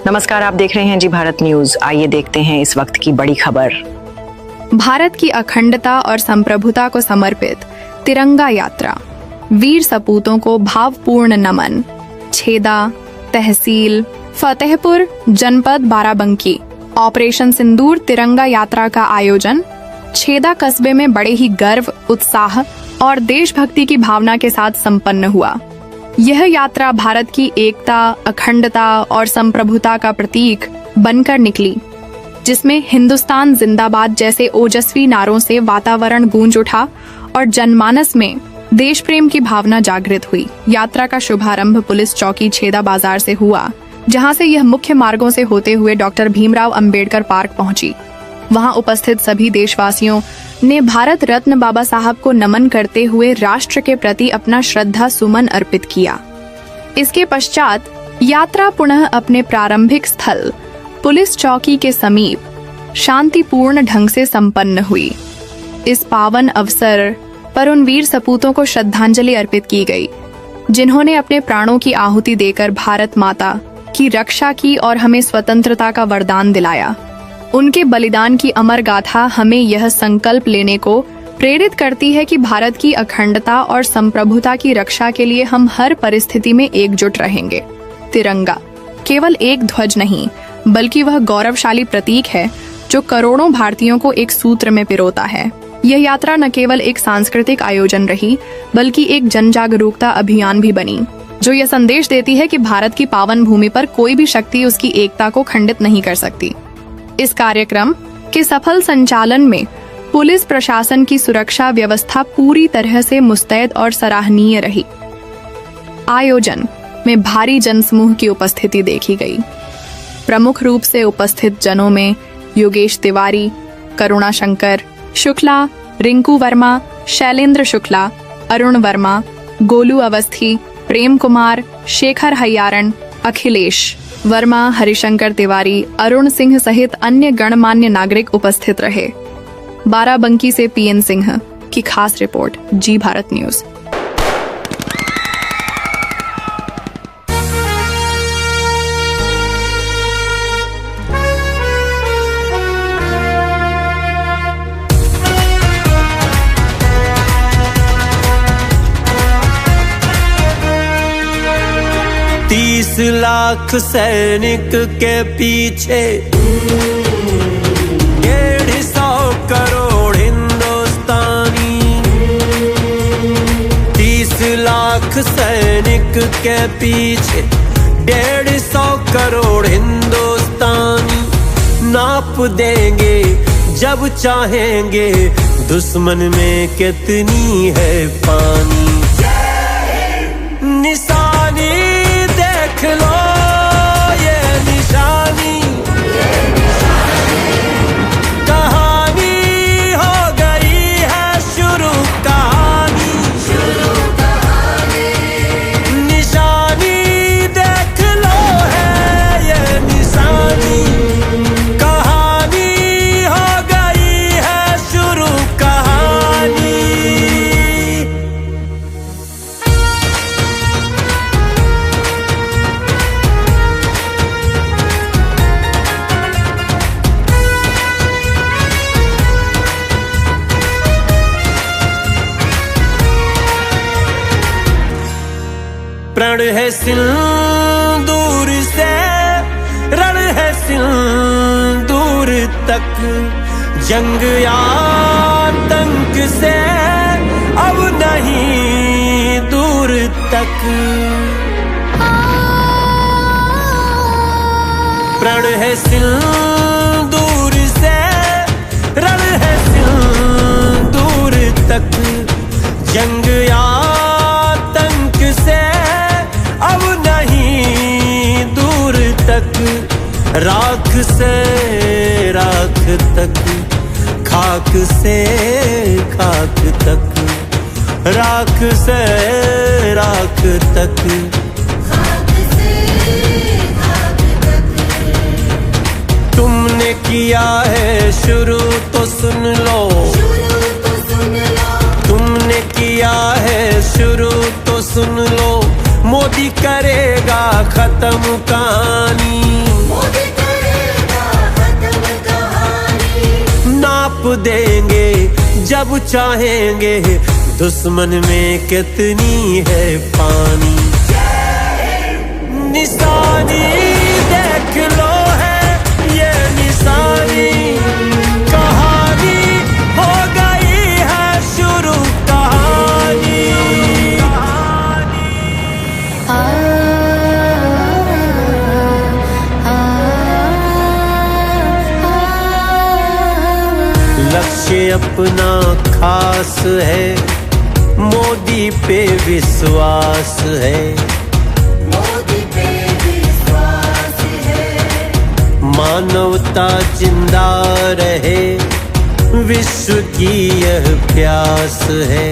नमस्कार, आप देख रहे हैं जी भारत न्यूज। आइए देखते हैं इस वक्त की बड़ी खबर। भारत की अखंडता और संप्रभुता को समर्पित तिरंगा यात्रा, वीर सपूतों को भावपूर्ण नमन। छेदा तहसील फतेहपुर जनपद बाराबंकी ऑपरेशन सिंदूर तिरंगा यात्रा का आयोजन छेदा कस्बे में बड़े ही गर्व, उत्साह और देशभक्ति की भावना के साथ संपन्न हुआ। यह यात्रा भारत की एकता, अखंडता और संप्रभुता का प्रतीक बनकर निकली, जिसमें हिंदुस्तान जिंदाबाद जैसे ओजस्वी नारों से वातावरण गूंज उठा और जनमानस में देश प्रेम की भावना जागृत हुई। यात्रा का शुभारंभ पुलिस चौकी छेदा बाजार से हुआ, जहां से यह मुख्य मार्गों से होते हुए डॉक्टर भीमराव अंबेडकर पार्क पहुंची। वहां उपस्थित सभी देशवासियों ने भारत रत्न बाबा साहब को नमन करते हुए राष्ट्र के प्रति अपना श्रद्धा सुमन अर्पित किया। इसके पश्चात यात्रा पुनः अपने प्रारंभिक स्थल पुलिस चौकी के समीप शांतिपूर्ण ढंग से संपन्न हुई। इस पावन अवसर पर उन वीर सपूतों को श्रद्धांजलि अर्पित की गई, जिन्होंने अपने प्राणों की आहुति देकर भारत माता की रक्षा की और हमें स्वतंत्रता का वरदान दिलाया। उनके बलिदान की अमर गाथा हमें यह संकल्प लेने को प्रेरित करती है कि भारत की अखंडता और संप्रभुता की रक्षा के लिए हम हर परिस्थिति में एकजुट रहेंगे। तिरंगा केवल एक ध्वज नहीं, बल्कि वह गौरवशाली प्रतीक है जो करोड़ों भारतीयों को एक सूत्र में पिरोता है। यह यात्रा न केवल एक सांस्कृतिक आयोजन रही, बल्कि एक जन जागरूकता अभियान भी बनी, जो यह संदेश देती है कि भारत की पावन भूमि पर कोई भी शक्ति उसकी एकता को खंडित नहीं कर सकती। इस कार्यक्रम के सफल संचालन में पुलिस प्रशासन की सुरक्षा व्यवस्था पूरी तरह से मुस्तैद और सराहनीय रही। आयोजन में भारी जनसमूह की उपस्थिति देखी गई। प्रमुख रूप से उपस्थित जनों में योगेश तिवारी, करुणा शंकर शुक्ला, रिंकू वर्मा, शैलेंद्र शुक्ला, अरुण वर्मा, गोलू अवस्थी, प्रेम कुमार, शेखर हयारण, अखिलेश वर्मा, हरिशंकर तिवारी, अरुण सिंह सहित अन्य गणमान्य नागरिक उपस्थित रहे। बाराबंकी से पीएन सिंह की खास रिपोर्ट, जी भारत न्यूज। तीस लाख सैनिक के पीछे 150 करोड़ हिंदुस्तानी। 30 लाख सैनिक के पीछे 150 करोड़ हिंदुस्तानी। नाप देंगे जब चाहेंगे दुश्मन में कितनी है पानी। निशानी देख लो, ये निशानी कहानी हो गई है शुरू कहानी। निशानी देख लो, है ये निशानी कहानी हो गई है शुरू कहानी। प्रण है सिंदूर से रण है सिंदूर तक। जंग आतंक से अब नहीं दूर तक। प्रण है सिंदूर से रण है सिंदूर तक। जंग आतंक से अब नहीं दूर तक। राख से राख तक, खाक से खाक तक। राख से राख तक, तुमने किया है शुरू तो सुन लो। तुमने किया है शुरू तो सुन लो। मोदी करेगा खत्म कहानी। जब चाहेंगे दुश्मन में कितनी है पानी। निशानी देख लो है ये निशानी, कहानी हो गई है शुरू कहानी। लक्ष्य अपना खास है, मोदी पे विश्वास है, मोदी पे विश्वास है। मानवता जिंदा रहे विश्व की यह प्यास है,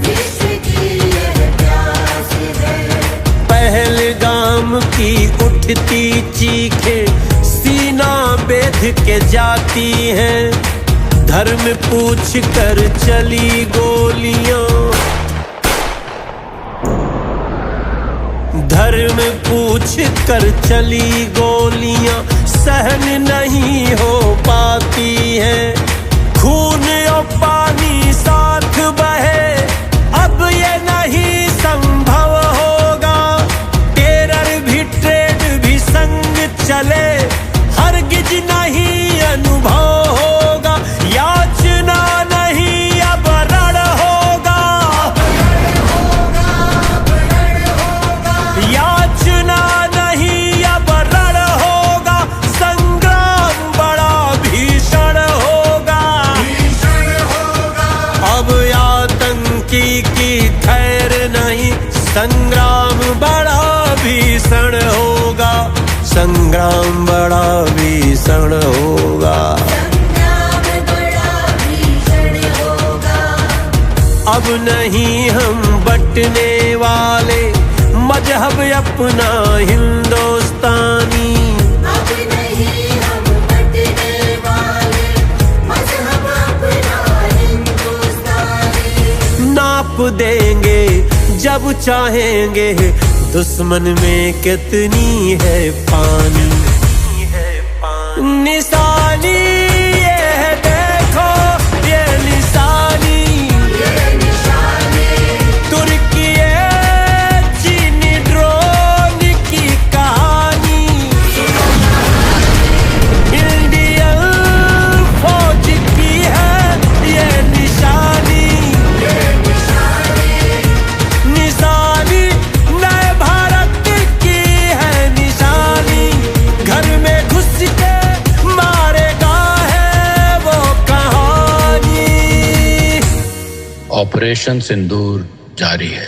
विश्व की यह प्यास है। पहलगाम की उठती चीखें सीना बेध के जाती हैं, धर्म पूछ कर चली गोलियां, धर्म पूछ कर चली गोलियां सहन नहीं हो पाती हैं। खून और पानी साथ बहे अब ये नहीं संभव होगा, टेरर भी ट्रेड भी संग चले हरगिज नहीं अनुभव होगा। याचना नहीं अब रण होगा, याचना नहीं अब रण होगा, संग्राम बड़ा भीषण होगा। अब आतंकी की खैर नहीं, संग्राम बड़ा भीषण होगा, संग्राम बड़ा भीषण होगा। अब नहीं हम बटने वाले मजहब अपना हिंदुस्तानी, अब नहीं हम बटने वाले मजहब अपना हिंदुस्तानी। नाप देंगे जब चाहेंगे दुश्मन में कितनी है पानी। निशानी ये है देखो ये निशानी, तुर्की चीनी ड्रोन की कहानी, इंडियन फौज की है ये निशानी, निशानी नए भारत की है निशानी। घर में घुस के मारेगा है वो कहानी। ऑपरेशन सिंदूर जारी है।